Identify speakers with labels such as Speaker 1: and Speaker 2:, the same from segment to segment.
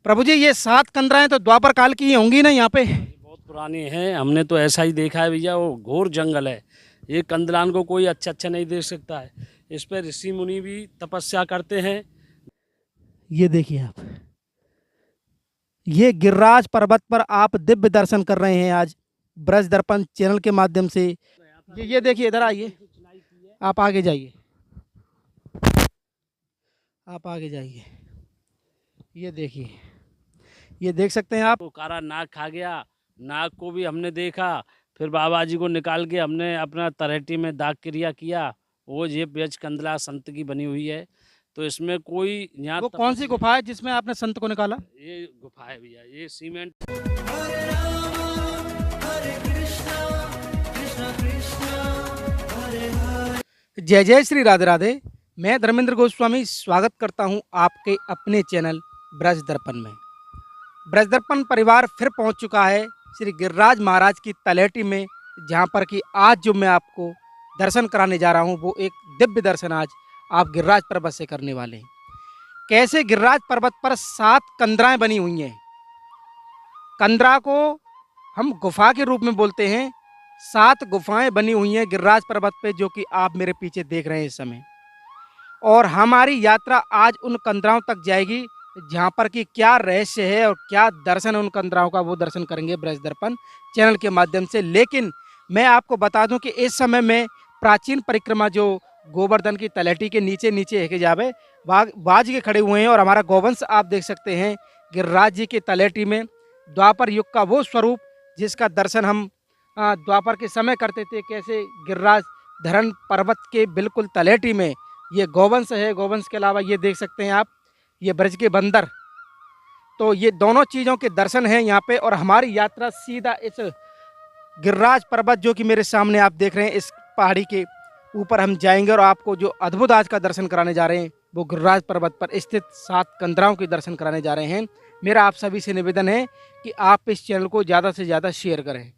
Speaker 1: प्रभु जी ये 7 कंदराएं तो द्वापर काल की ही होंगी ना यहाँ पे?
Speaker 2: बहुत पुरानी है, हमने तो ऐसा ही देखा है भैया। वो घोर जंगल है, ये कंदलान को कोई अच्छा नहीं देख सकता है। इस पर ऋषि मुनि भी तपस्या करते हैं।
Speaker 1: ये देखिए आप, ये गिरिराज पर्वत पर आप दिव्य दर्शन कर रहे हैं आज ब्रज दर्पण चैनल के माध्यम से। ये देखिए, इधर आइए, आप आगे जाइए, आप आगे जाइए। ये देखिए, ये देख सकते हैं आप।
Speaker 2: तो कारा नाग खा गया, नाग को भी हमने देखा। फिर बाबा जी को निकाल के हमने अपना तलहटी में दाग क्रिया किया। वो ये बेच कंदला संत की बनी हुई है। तो इसमें कोई यहाँ
Speaker 1: वो कौन सी गुफा है जिसमें आपने संत को निकाला?
Speaker 2: ये गुफा है भैया, ये सीमेंट।
Speaker 1: जय जय श्री राधे राधे। मैं धर्मेंद्र गोस्वामी स्वागत करता हूं आपके अपने चैनल ब्रज दर्पण में। ब्रज दर्पण परिवार फिर पहुंच चुका है श्री गिरिराज महाराज की तलहटी में, जहां पर कि आज जो मैं आपको दर्शन कराने जा रहा हूं वो एक दिव्य दर्शन आज आप गिरिराज पर्वत से करने वाले हैं। कैसे गिरिराज पर्वत पर 7 कंदराएं बनी हुई हैं। कंदरा को हम गुफा के रूप में बोलते हैं। 7 गुफाएं बनी हुई हैं गिरिराज पर्वत पे, जो कि आप मेरे पीछे देख रहे हैं इस समय। और हमारी यात्रा आज उन कंदराओं तक जाएगी जहाँ पर कि क्या रहस्य है और क्या दर्शन है उन कंदराओं का, वो दर्शन करेंगे ब्रज दर्पण चैनल के माध्यम से। लेकिन मैं आपको बता दूं कि इस समय में प्राचीन परिक्रमा जो गोवर्धन की तलहटी के नीचे नीचे है के जावे बाज के खड़े हुए हैं। और हमारा गोवंश आप देख सकते हैं गिरिराज जी की तलहटी में, द्वापर युग का वो स्वरूप जिसका दर्शन हम द्वापर के समय करते थे। कैसे गिरिराज धरण पर्वत के बिल्कुल तलहटी में ये गोवंश है। गोवंश के अलावा ये देख सकते हैं आप, ये ब्रज के बंदर। तो ये दोनों चीज़ों के दर्शन हैं यहाँ पे। और हमारी यात्रा सीधा इस गिरिराज पर्वत जो कि मेरे सामने आप देख रहे हैं, इस पहाड़ी के ऊपर हम जाएंगे और आपको जो अद्भुत आज का दर्शन कराने जा रहे हैं वो गिरिराज पर्वत पर स्थित 7 कंदराओं के दर्शन कराने जा रहे हैं। मेरा आप सभी से निवेदन है कि आप इस चैनल को ज़्यादा से ज़्यादा शेयर करें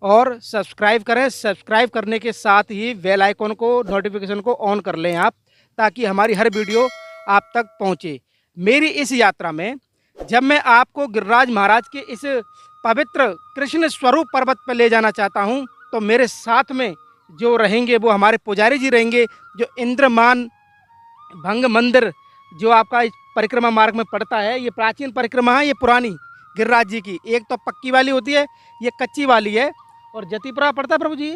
Speaker 1: और सब्सक्राइब करें। सब्सक्राइब करने के साथ ही बेल आइकन को, नोटिफिकेशन को ऑन कर लें आप, ताकि हमारी हर वीडियो आप तक पहुंचे। मेरी इस यात्रा में जब मैं आपको गिरिराज महाराज के इस पवित्र कृष्ण स्वरूप पर्वत पर ले जाना चाहता हूं, तो मेरे साथ में जो रहेंगे वो हमारे पुजारी जी रहेंगे, जो इंद्रमान भंग मंदिर जो आपका इस परिक्रमा मार्ग में पड़ता है। ये प्राचीन परिक्रमा है, ये पुरानी गिरिराज जी की। एक तो पक्की वाली होती है, ये कच्ची वाली है। और जतिपुरा पड़ता है प्रभु जी।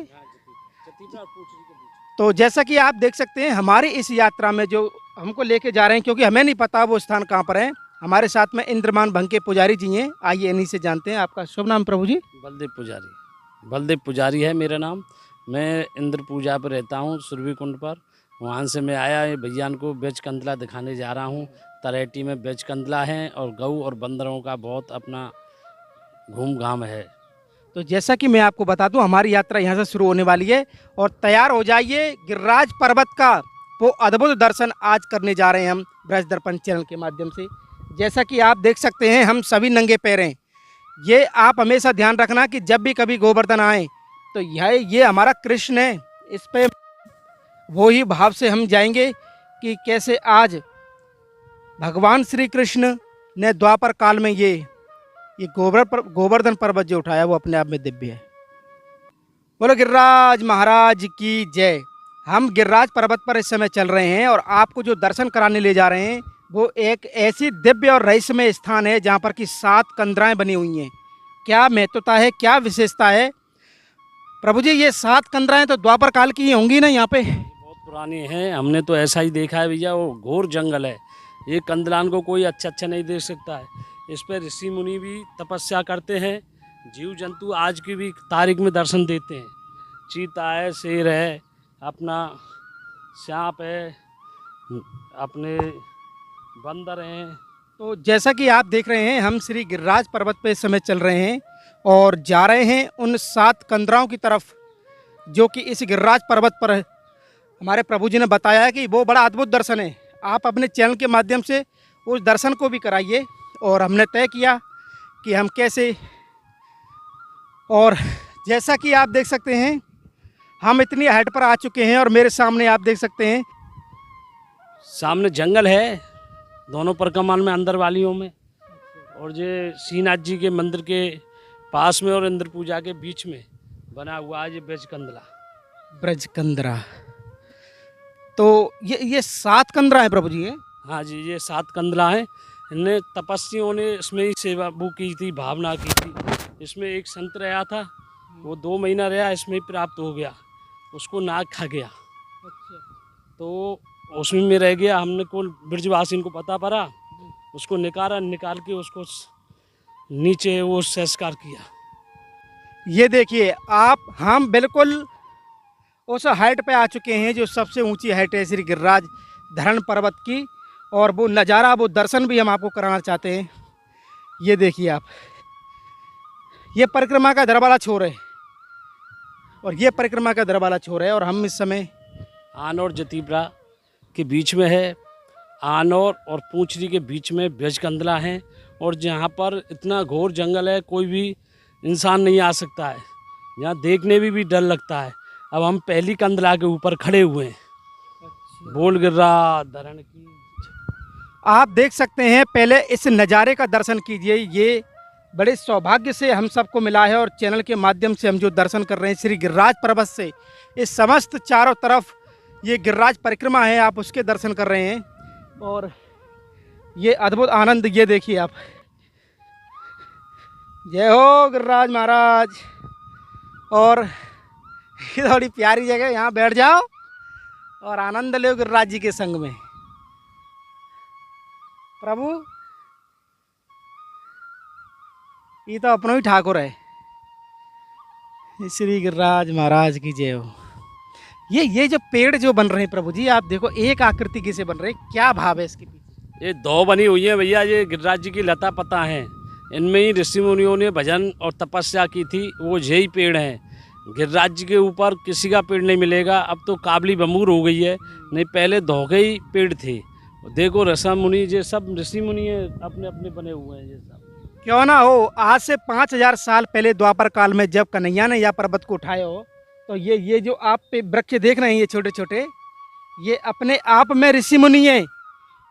Speaker 1: तो जैसा कि आप देख सकते हैं हमारी इस यात्रा में जो हमको लेके जा रहे हैं, क्योंकि हमें नहीं पता वो स्थान कहाँ पर है, हमारे साथ में इंद्रमान भंग के पुजारी जी हैं। आइए इन्हीं से जानते हैं। आपका शुभ नाम प्रभु जी?
Speaker 2: बलदेव पुजारी। बलदेव पुजारी है मेरा नाम। मैं इंद्र पूजा पर रहता हूँ सुरभि कुंड पर। वहाँ से मैं आया भैया को बेच कंदला दिखाने जा रहा हूँ। तलहटी में बेच कंदला है और गऊ और बंदरों का बहुत अपना घूम घाम है।
Speaker 1: तो जैसा कि मैं आपको बता दूं हमारी यात्रा यहाँ से शुरू होने वाली है और तैयार हो जाइए। गिरिराज पर्वत का वो अद्भुत दर्शन आज करने जा रहे हैं हम ब्रज दर्पण चैनल के माध्यम से। जैसा कि आप देख सकते हैं हम सभी नंगे पैर हैं। ये आप हमेशा ध्यान रखना कि जब भी कभी गोवर्धन आए तो ये हमारा कृष्ण है, इस पे वो ही भाव से हम जाएंगे कि कैसे आज भगवान श्री कृष्ण ने द्वापर काल में ये गोवर्धन पर्वत जो उठाया वो अपने आप में दिव्य है। बोलो गिरिराज महाराज की जय। हम गिरिराज पर्वत पर इस समय चल रहे हैं और आपको जो दर्शन कराने ले जा रहे हैं वो एक ऐसी दिव्य और रहस्यमय स्थान है जहाँ पर कि 7 कंदराएं बनी हुई हैं। क्या महत्वता है, क्या विशेषता है प्रभु जी? ये 7 कंदराएं तो द्वापर काल की ही होंगी ना यहाँ पे?
Speaker 2: बहुत पुरानी है, हमने तो ऐसा ही देखा है भैया। वो घोर जंगल है, ये कंदलान को कोई अच्छा नहीं देख सकता है। इस पर ऋषि मुनि भी तपस्या करते हैं। जीव जंतु आज की भी तारीख में दर्शन देते हैं। चीता है, शेर है, अपना सांप है, अपने बंदर हैं।
Speaker 1: तो जैसा कि आप देख रहे हैं हम श्री गिरिराज पर्वत पे इस समय चल रहे हैं और जा रहे हैं उन 7 कंदराओं की तरफ, जो कि इस गिरिराज पर्वत पर हमारे प्रभु जी ने बताया है कि वो बड़ा अद्भुत दर्शन है। आप अपने चैनल के माध्यम से उस दर्शन को भी कराइए। और हमने तय किया कि हम कैसे, और जैसा कि आप देख सकते हैं हम इतनी हाइट पर आ चुके हैं और मेरे सामने आप देख सकते हैं
Speaker 2: सामने जंगल है दोनों परिक्रमा में, अंदर वालियों में। और ये श्रीनाथ जी के मंदिर के पास में और इंद्र पूजा के बीच में बना हुआ है ये ब्रज कंदला।
Speaker 1: ब्रज कंदरा। तो ये 7 कंदरा है प्रभु जी ये।
Speaker 2: हाँ जी, ये 7 कंदला हैं। इनने तपस्वियों ने इसमें ही सेवा वो की थी, भावना की थी। इसमें एक संत रहा था, वो 2 महीना रहा, इसमें ही प्राप्त हो गया, उसको नाग खा गया। तो उसमें में रह गया, हमने को ब्रजवासी को पता पड़ा, उसको निकाल के उसको नीचे वो संस्कार किया।
Speaker 1: ये देखिए आप, हम बिल्कुल उस हाइट पे आ चुके हैं जो सबसे ऊंची हाइट है श्री गिरिराज धरण पर्वत की, और वो नज़ारा, वो दर्शन भी हम आपको कराना चाहते हैं। ये देखिए आप, ये परिक्रमा का दरबाला छोर है और ये परिक्रमा का दरबाला छोर है, और हम इस समय
Speaker 2: आनौर जतीपरा के बीच में है। आनौर और पूंछरी के बीच में ब्रज कंदला है, और जहाँ पर इतना घोर जंगल है, कोई भी इंसान नहीं आ सकता है, यहाँ देखने में भी डर लगता है। अब हम पहली कंदला के ऊपर खड़े हुए हैं। बोल गिरिराज धरण की।
Speaker 1: आप देख सकते हैं, पहले इस नज़ारे का दर्शन कीजिए। ये बड़े सौभाग्य से हम सबको मिला है, और चैनल के माध्यम से हम जो दर्शन कर रहे हैं श्री गिरिराज पर्वत से, इस समस्त चारों तरफ ये गिरिराज परिक्रमा है, आप उसके दर्शन कर रहे हैं। और ये अद्भुत आनंद, ये देखिए आप। जय हो गिरिराज महाराज। और ये थोड़ी प्यारी जगह, यहाँ बैठ जाओ और आनंद लो गिरिराज जी के संग में। प्रभु ये तो अपनों ही ठाकुर है। श्री गिरिराज महाराज की जय हो। ये जो पेड़ जो बन रहे हैं प्रभु जी, आप देखो एक आकृति के से बन रहे हैं, क्या भाव है इसके पीछे?
Speaker 2: ये 2 बनी हुई है भैया, ये गिरिराज जी की लता पता हैं। इनमें ही ऋषि मुनियों ने भजन और तपस्या की थी, वो यही पेड़ हैं। गिरिराज जी के ऊपर किसी का पेड़ नहीं मिलेगा। अब तो काबली बमूर हो गई है, नहीं पहले धोखे ही पेड़ थे। देखो ऋषि मुनि, ये सब ऋषि मुनि है, अपने अपने बने हुए हैं ये सब।
Speaker 1: क्यों ना हो, आज से 5000 साल पहले द्वापर काल में जब कन्हैया ने यह पर्वत को उठाया हो, तो ये जो आप पे वृक्ष देख रहे हैं, ये छोटे छोटे, ये अपने आप में ऋषि मुनि हैं।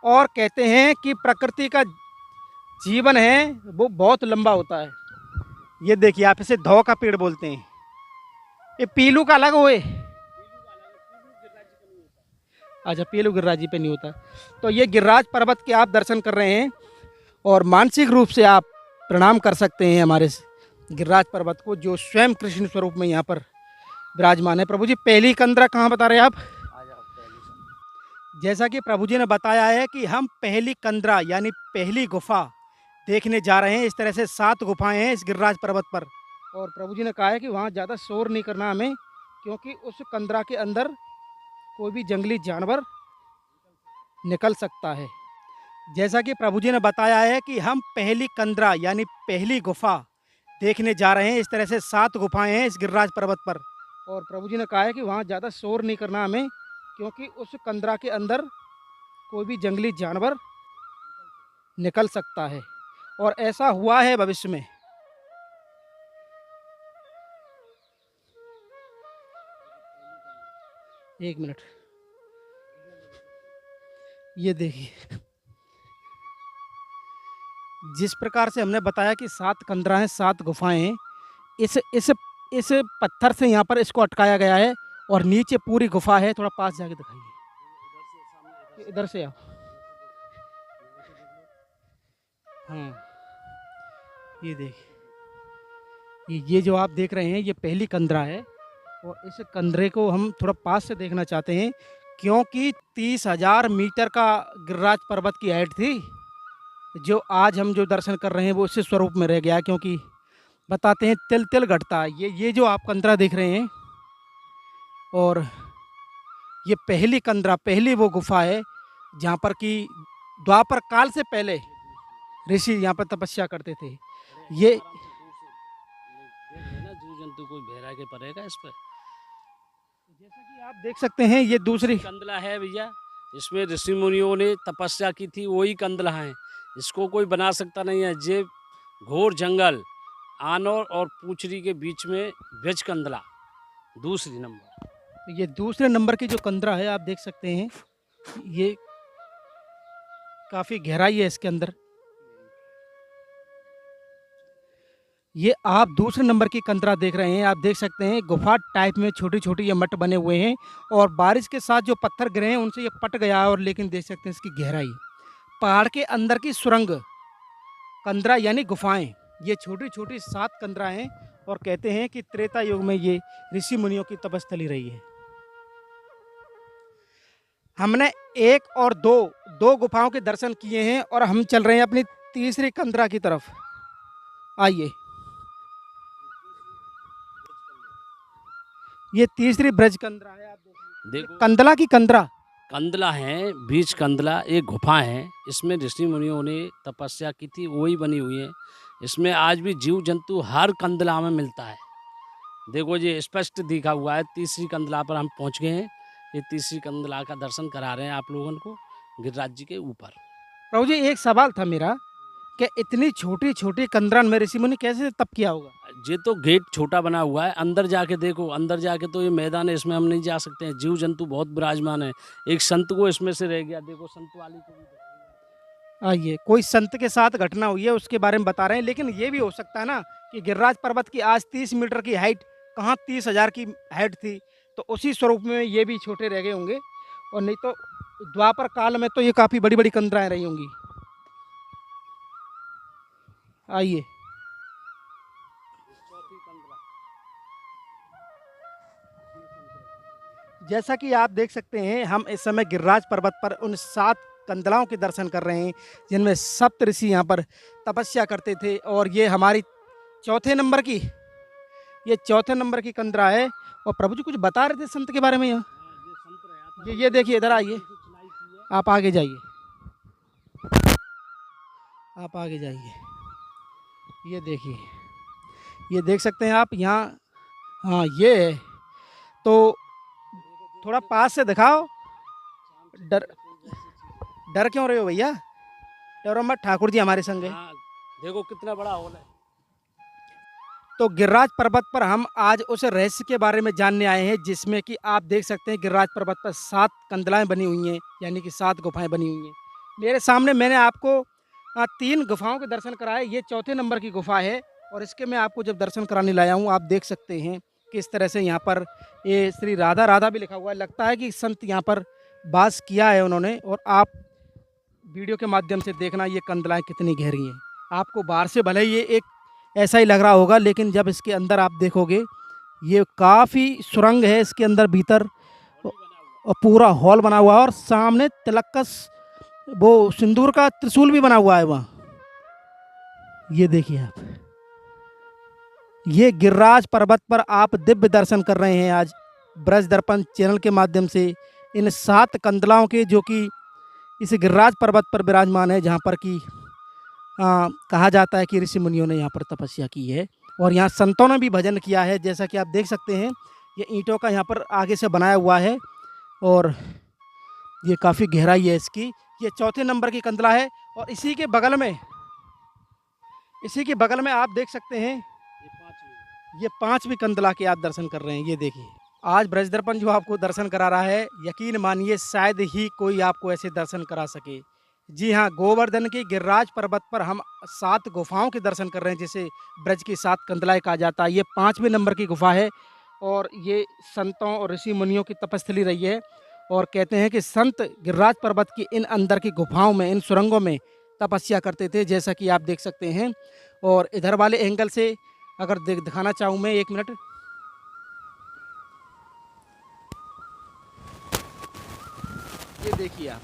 Speaker 1: और कहते हैं कि प्रकृति का जीवन है वो बहुत लंबा होता है। ये देखिए आप, इसे धौ का पेड़ बोलते हैं। ये पीलू का अलग हुए, अच्छा पीलू गिरिराज जी पे नहीं होता। तो ये गिरिराज पर्वत के आप दर्शन कर रहे हैं, और मानसिक रूप से आप प्रणाम कर सकते हैं हमारे गिरिराज पर्वत को, जो स्वयं कृष्ण स्वरूप में यहाँ पर विराजमान है। प्रभु जी पहली कंदरा कहाँ बता रहे हैं आप? जैसा कि प्रभु जी ने बताया है कि हम पहली कंदरा यानी पहली गुफा देखने जा रहे हैं। इस तरह से 7 गुफाएं हैं इस गिरिराज पर्वत पर, और प्रभु जी ने कहा है कि वहाँ ज़्यादा शोर नहीं करना हमें, क्योंकि उस कंदरा के अंदर कोई भी जंगली जानवर निकल सकता है। जैसा कि प्रभु जी ने बताया है कि हम पहली कंदरा यानी पहली गुफा देखने जा रहे हैं। इस तरह से 7 गुफाएं हैं इस गिरिराज पर्वत पर, और प्रभु जी ने कहा है कि वहाँ ज़्यादा शोर नहीं करना हमें, क्योंकि उस कंदरा के अंदर कोई भी जंगली जानवर निकल सकता है, और ऐसा हुआ है भविष्य में। एक मिनट, ये देखिए जिस प्रकार से हमने बताया कि 7 कंदरा हैं, 7 गुफाएं हैं। इस पत्थर से यहाँ पर इसको अटकाया गया है, और नीचे पूरी गुफा है। थोड़ा पास जाके दिखाइए, इधर से आओ। हाँ ये देखिए, ये जो आप देख रहे हैं ये पहली कंदरा है, और इस कंदरे को हम थोड़ा पास से देखना चाहते हैं, क्योंकि 30,000 मीटर का गिरिराज पर्वत की हाइट थी। जो आज हम जो दर्शन कर रहे हैं वो इसी स्वरूप में रह गया, क्योंकि बताते हैं तिल तिल घटता है। ये जो आप कंदरा देख रहे हैं, और ये पहली कंदरा, पहली वो गुफा है जहाँ पर कि द्वापर काल से पहले ऋषि यहाँ पर तपस्या करते थे। ये
Speaker 2: जीव जंतु कोई बहरा के पड़ेगा इस पर।
Speaker 1: जैसा कि आप देख सकते हैं, ये दूसरी
Speaker 2: कंदला है भैया, इसमें ऋषि मुनियों ने तपस्या की थी, वही कंदला है। इसको कोई बना सकता नहीं है। ये घोर जंगल आनौर और पूंछरी के बीच में ब्रज कंदला दूसरी नंबर।
Speaker 1: ये दूसरे नंबर की जो कंदरा है आप देख सकते हैं, ये काफ़ी गहराई है इसके अंदर। ये आप दूसरे नंबर की कंदरा देख रहे हैं। आप देख सकते हैं गुफा टाइप में छोटी-छोटी ये मठ बने हुए हैं और बारिश के साथ जो पत्थर गिरे हैं उनसे ये पट गया है और लेकिन देख सकते हैं इसकी गहराई। पहाड़ के अंदर की सुरंग, कंदरा यानी गुफाएँ। ये छोटी-छोटी 7 कंदरा हैं और कहते हैं कि त्रेता युग में ये ऋषि मुनियों की तपस्थली रही है। हमने 1 और 2 गुफाओं के दर्शन किए हैं और हम चल रहे हैं अपनी तीसरी कंदरा की तरफ। आइए। ये तीसरी ब्रज कंदरा है, आप देखिए।
Speaker 2: देखो
Speaker 1: कंदला की कंदरा।
Speaker 2: कंदला है, बीच कंदला एक गुफा है। इसमें ऋषि मुनियों ने तपस्या की थी, वही बनी हुई है। इसमें आज भी जीव जंतु हर कंदला में मिलता है। देखो ये स्पष्ट दिखा हुआ है। तीसरी कंदला पर हम पहुंच गए हैं। ये तीसरी कंदला का दर्शन करा रहे हैं आप लोगों को गिरिराज जी के ऊपर।
Speaker 1: प्रभु जी एक सवाल था मेरा कि इतनी छोटी-छोटी कंदरन में ऋषि मुनि कैसे तप किया होगा?
Speaker 2: ये तो गेट छोटा बना हुआ है। अंदर जाके देखो, अंदर जाके तो ये मैदान है, इसमें हम नहीं जा सकते हैं। जीव जंतु बहुत विराजमान है। एक संत को इसमें से रह गया, देखो संत वाली को भी दिखाएंगे।
Speaker 1: आइए, कोई संत के साथ घटना हुई है उसके बारे में बता रहे हैं, लेकिन ये भी हो सकता है ना कि गिरिराज पर्वत की आज 30 मीटर की हाइट कहाँ 30,000 की हाइट थी, तो उसी स्वरूप में ये भी छोटे रह गए होंगे और नहीं तो द्वापर काल में तो ये काफ़ी बड़ी-बड़ी कंदराएँ रही होंगी। आइए।
Speaker 2: चौथी कंदला।
Speaker 1: जैसा कि आप देख सकते हैं हम इस समय गिरिराज पर्वत पर उन 7 कंदलाओं के दर्शन कर रहे हैं जिनमें सप्त ऋषि यहाँ पर तपस्या करते थे और ये हमारी चौथे नंबर की कंदरा है। और प्रभु जी कुछ बता रहे थे संत के बारे में यहाँ।
Speaker 2: हाँ, ये संत रहा था।
Speaker 1: ये देखिए, इधर आइए,
Speaker 2: से चुनाई की है।
Speaker 1: आप आगे जाइए, आप आगे जाइए। ये देखिए, ये देख सकते हैं आप यहाँ। हाँ ये है। तो थोड़ा पास से दिखाओ। डर डर क्यों रहे हो भैया? डरो मत, ठाकुर जी हमारे संग है।
Speaker 2: हाँ, देखो कितना बड़ा हॉल है।
Speaker 1: तो गिरिराज पर्वत पर हम आज उस रहस्य के बारे में जानने आए हैं जिसमें कि आप देख सकते हैं गिरिराज पर्वत पर 7 कंदलाएं बनी हुई हैं, यानी कि 7 गुफाएं बनी हुई हैं। मेरे सामने मैंने आपको 3 गुफाओं के दर्शन कराए। ये चौथे नंबर की गुफा है और इसके मैं आपको जब दर्शन कराने लाया हूँ, आप देख सकते हैं किस तरह से यहाँ पर ये श्री राधा राधा भी लिखा हुआ है। लगता है कि संत यहाँ पर वास किया है उन्होंने। और आप वीडियो के माध्यम से देखना ये कंदलाएँ कितनी गहरी हैं। आपको बाहर से भले ये एक ऐसा ही लग रहा होगा, लेकिन जब इसके अंदर आप देखोगे ये काफ़ी सुरंग है इसके अंदर भीतर और पूरा हॉल बना हुआ है और सामने तिलक का वो सिंदूर का त्रिशूल भी बना हुआ है वहाँ। ये देखिए आप, ये गिरिराज पर्वत पर आप दिव्य दर्शन कर रहे हैं आज ब्रज दर्पण चैनल के माध्यम से इन 7 कंदलाओं के, जो कि इस गिरिराज पर्वत पर विराजमान है, जहाँ पर कि कहा जाता है कि ऋषि मुनियों ने यहाँ पर तपस्या की है और यहाँ संतों ने भी भजन किया है। जैसा कि आप देख सकते हैं ये ईंटों का यहाँ पर आगे से बनाया हुआ है और ये काफ़ी गहराई है इसकी। ये चौथे नंबर की कंदला है और इसी के बगल में आप देख सकते हैं ये 5वीं कंदला के आप दर्शन कर रहे हैं। ये देखिए, आज ब्रज दर्पण जो आपको दर्शन करा रहा है, यकीन मानिए शायद ही कोई आपको ऐसे दर्शन करा सके। जी हाँ, गोवर्धन के गिरिराज पर्वत पर हम 7 गुफाओं के दर्शन कर रहे हैं, जिसे ब्रज की 7 कंदलाएं कहा जाता है। ये 5वें नंबर की गुफा है और ये संतों और ऋषि मुनियों की तपस्थली रही है और कहते हैं कि संत गिरिराज पर्वत की इन अंदर की गुफाओं में, इन सुरंगों में तपस्या करते थे, जैसा कि आप देख सकते हैं। और इधर वाले एंगल से अगर दिखाना चाहूँ मैं, 1 मिनट, ये देखिए आप,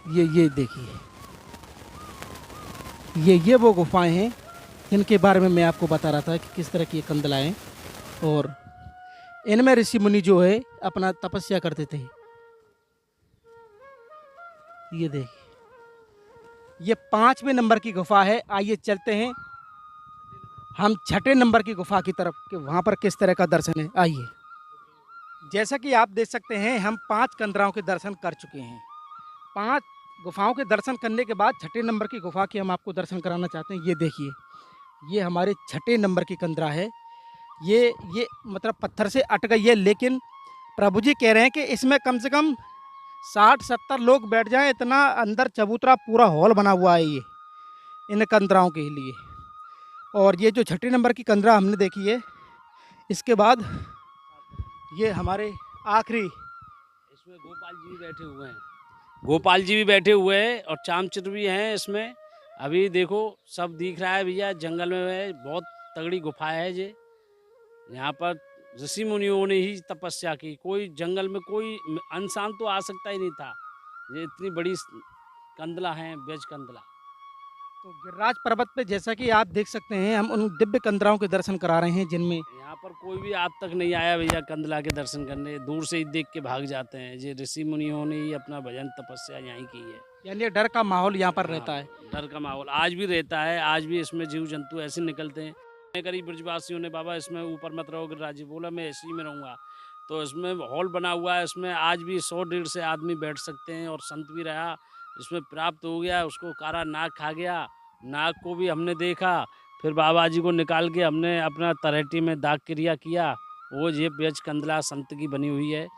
Speaker 1: ये देखिए, ये वो गुफाएं हैं जिनके बारे में मैं आपको बता रहा था कि किस तरह की ये कंदलाएं, और इनमें ऋषि मुनि जो है अपना तपस्या करते थे। ये देखिए, ये 5वें नंबर की गुफा है। आइए चलते हैं हम 6ठे नंबर की गुफा की तरफ कि वहाँ पर किस तरह का दर्शन है। आइए, जैसा कि आप देख सकते हैं हम 5 कंदराओं के दर्शन कर चुके हैं। 5 गुफाओं के दर्शन करने के बाद 6ठे नंबर की गुफा के हम आपको दर्शन कराना चाहते हैं। ये देखिए, ये हमारे 6ठे नंबर की कंदरा है। ये मतलब पत्थर से अट गई है, लेकिन प्रभु जी कह रहे हैं कि इसमें कम से कम 60-70 लोग बैठ जाएं, इतना अंदर चबूतरा पूरा हॉल बना हुआ है ये इन कंदराओं के लिए। और ये जो छठी नंबर की कंदरा हमने देखी है, इसके बाद ये हमारे आखिरी
Speaker 2: इसमें गोपाल जी भी बैठे हुए हैं, गोपाल जी भी बैठे हुए हैं और चामचित्र भी हैं इसमें। अभी देखो सब दिख रहा है भैया, जंगल में है, बहुत तगड़ी गुफा है ये। यहाँ पर ऋषि मुनियों ने ही तपस्या की, कोई जंगल में कोई इंसान तो आ सकता ही नहीं था। ये इतनी बड़ी कंदला है, बेज कंदला।
Speaker 1: तो गिरिराज पर्वत पे जैसा कि आप देख सकते हैं, हम उन दिव्य कंदराओं के दर्शन करा रहे हैं जिनमें
Speaker 2: यहाँ पर कोई भी आज तक नहीं आया भैया कंदला के दर्शन करने, दूर से ही देख के भाग जाते हैं। ये ऋषि मुनियों ने ही अपना भजन तपस्या यहीं की है।
Speaker 1: यानी ये डर का माहौल यहाँ पर
Speaker 2: हाँ,
Speaker 1: रहता है।
Speaker 2: डर का माहौल आज भी रहता है, आज भी इसमें जीव जंतु ऐसे निकलते हैं। मैं करीब ब्रजवासियों ने बाबा इसमें ऊपर मत रहो, गिरिराज जी बोला मैं इसी में रहूँगा। तो इसमें हॉल बना हुआ है, इसमें आज भी 100-150 से आदमी बैठ सकते हैं। और संत भी रहा, इसमें प्राप्त हो गया, उसको कारा नाग खा गया, नाग को भी हमने देखा। फिर बाबा जी को निकाल के हमने अपना तलहटी में दाग क्रिया किया। वो ये बेज कंदला संत की बनी हुई है।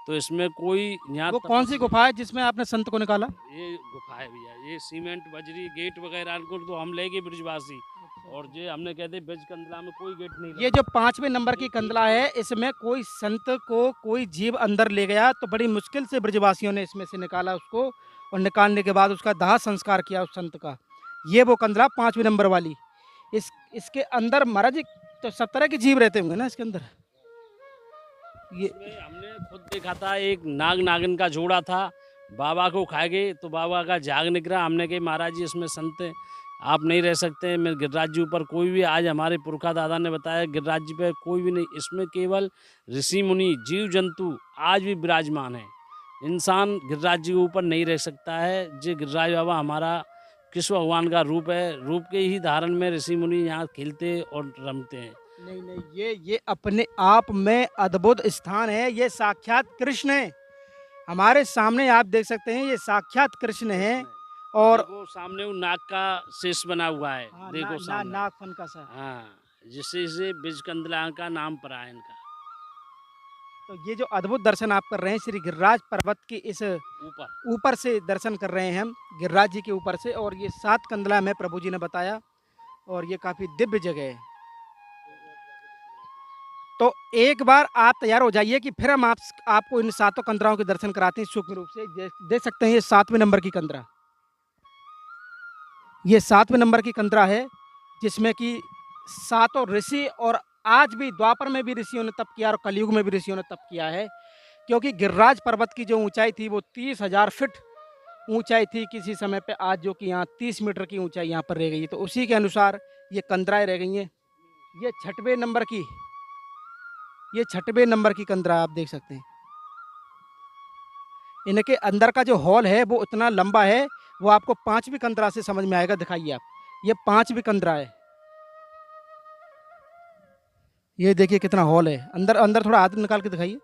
Speaker 2: तो इसमें कोई यहाँ
Speaker 1: वो कौन सी गुफा है जिसमें आपने संत को निकाला?
Speaker 2: ये गुफा है भैया, ये सीमेंट बजरी गेट वगैरह को तो हम ले गए ब्रिजवासी। और ये हमने कहते बेज कंदला में कोई गेट नहीं
Speaker 1: ये जो 5वें नंबर की कंदला है, इसमें कोई संत को कोई जीव अंदर ले गया तो बड़ी मुश्किल से ब्रजवासियों ने इसमें से निकाला उसको, और निकालने के बाद उसका दाह संस्कार किया उस संत का। ये वो कंदला 5वें नंबर वाली। इसके अंदर महाराज जी तो सब तरह के जीव रहते होंगे ना इसके अंदर? ये
Speaker 2: इसमें हमने खुद देखा था, एक नाग नागिन का जोड़ा था, बाबा को खा गए तो बाबा का जाग निकला। हमने कहा महाराज जी इसमें संत हैं, आप नहीं रह सकते। मैं गिरिराज जी ऊपर कोई भी, आज हमारे पुरखा दादा ने बताया गिरिराज जी पे कोई भी नहीं, इसमें केवल ऋषि मुनि जीव जंतु आज भी विराजमान है। इंसान गिरिराज जी के ऊपर नहीं रह सकता है। जी गिरिराज बाबा हमारा कृष्ण भगवान का रूप है, रूप के ही धारण में ऋषि मुनि यहाँ खेलते और रमते हैं।
Speaker 1: नहीं नहीं, ये अपने आप में अद्भुत स्थान है। ये साक्षात कृष्ण है हमारे सामने, आप देख सकते हैं ये साक्षात कृष्ण है। और
Speaker 2: देखो सामने वो नाग का शेष बना हुआ है,
Speaker 1: हाँ,
Speaker 2: देखो सामने।
Speaker 1: नागफन का सा।
Speaker 2: हाँ, जिससे से बीज कंदला का नाम पड़ा है इनका।
Speaker 1: तो ये जो अद्भुत दर्शन आप कर रहे हैं श्री गिरिराज पर्वत की इस
Speaker 2: ऊपर
Speaker 1: ऊपर से दर्शन कर रहे हैं हम गिरिराज जी के ऊपर से, और ये 7 कंदला में प्रभु जी ने बताया, और ये काफ़ी दिव्य जगह है। तो एक बार आप तैयार हो जाइए कि फिर हम आपको इन 7 कंदराओं के दर्शन कराते हैं सूक्ष्म रूप से। देख सकते हैं ये 7वें नंबर की कंदरा, ये 7वें नंबर की कंदरा है जिसमें कि 7 ऋषि, और आज भी द्वापर में भी ऋषियों ने तप किया और कलयुग में भी ऋषियों ने तप किया है। क्योंकि गिरिराज पर्वत की जो ऊंचाई थी वो 30,000 फीट ऊंचाई थी किसी समय पे, आज जो कि यहाँ 30 मीटर की ऊंचाई यहाँ पर रह गई है। तो उसी के अनुसार ये कंदराएँ रह गई हैं। ये 6वें नंबर की कंदरा आप देख सकते हैं। इनके अंदर का जो हॉल है वो इतना लंबा है, वो आपको 5वीं कंदरा से समझ में आएगा। दिखाइए आप, ये 5वीं कंदरा है। ये देखिए कितना हॉल है। अंदर अंदर थोड़ा हाथ निकाल के दिखाइए।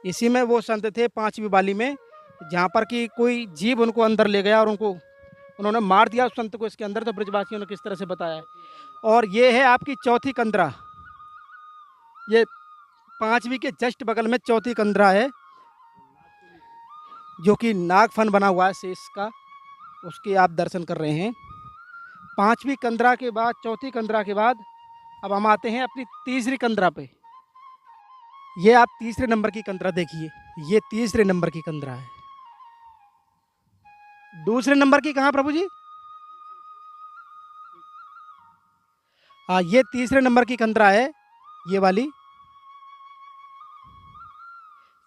Speaker 1: इसी में वो संत थे 5वीं वाली में, जहाँ पर कि कोई जीव उनको अंदर ले गया और उन्होंने मार दिया उस संत को इसके अंदर। तो ब्रजवासियों ने किस तरह से बताया है। और ये है आपकी 4थी कंदरा, ये 5वीं के जस्ट बगल में 4थी कंदरा है, जो कि नागफन बना हुआ है शेष का, उसके आप दर्शन कर रहे हैं। 5वीं कंदरा के बाद, 4थी कंदरा के बाद अब हम आते हैं अपनी 3री कंदरा पे। ये आप 3रे नंबर की कंदरा देखिए, ये 3रे नंबर की कंदरा है। 2रे नंबर की कहाँ प्रभु जी? हाँ, ये 3रे नंबर की कंदरा है, ये वाली,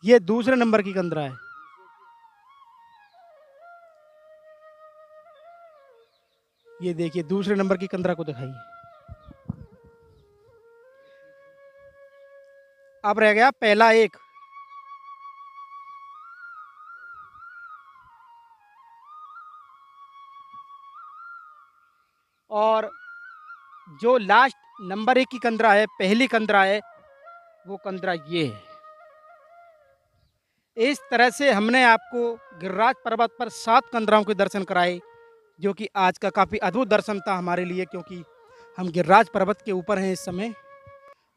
Speaker 1: ये 2रे नंबर की कंदरा है। ये देखिए 2रे नंबर की कंदरा को दिखाइए। अब रह गया पहला एक। और जो लास्ट नंबर 1 की कंदरा है, पहली कंदरा है, वो कंदरा ये है। इस तरह से हमने आपको गिरिराज पर्वत पर 7 कंदराओं के दर्शन कराए, जो कि आज का काफ़ी अद्भुत दर्शन था हमारे लिए, क्योंकि हम गिरिराज पर्वत के ऊपर हैं इस समय,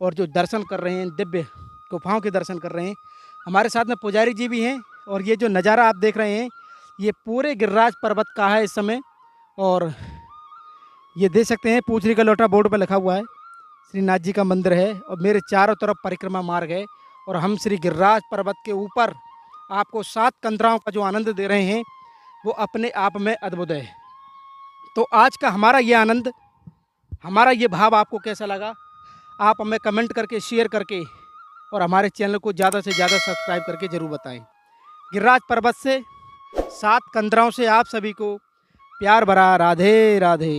Speaker 1: और जो दर्शन कर रहे हैं, दिव्य गुफाओं के दर्शन कर रहे हैं। हमारे साथ में पुजारी जी भी हैं, और ये जो नज़ारा आप देख रहे हैं ये पूरे गिरिराज पर्वत का है इस समय। और ये देख सकते हैं पूछरी का लोटा बोर्ड पर लिखा हुआ है। श्रीनाथ जी का मंदिर है और मेरे चारों तरफ परिक्रमा मार्ग है और हम श्री गिरिराज पर्वत के ऊपर आपको 7 कंदराओं का जो आनंद दे रहे हैं वो अपने आप में अद्भुत है। तो आज का हमारा ये आनंद, हमारा ये भाव आपको कैसा लगा, आप हमें कमेंट करके, शेयर करके और हमारे चैनल को ज़्यादा से ज़्यादा सब्सक्राइब करके ज़रूर बताएं। गिरिराज पर्वत से 7 कंदराओं से आप सभी को प्यार भरा राधे राधे।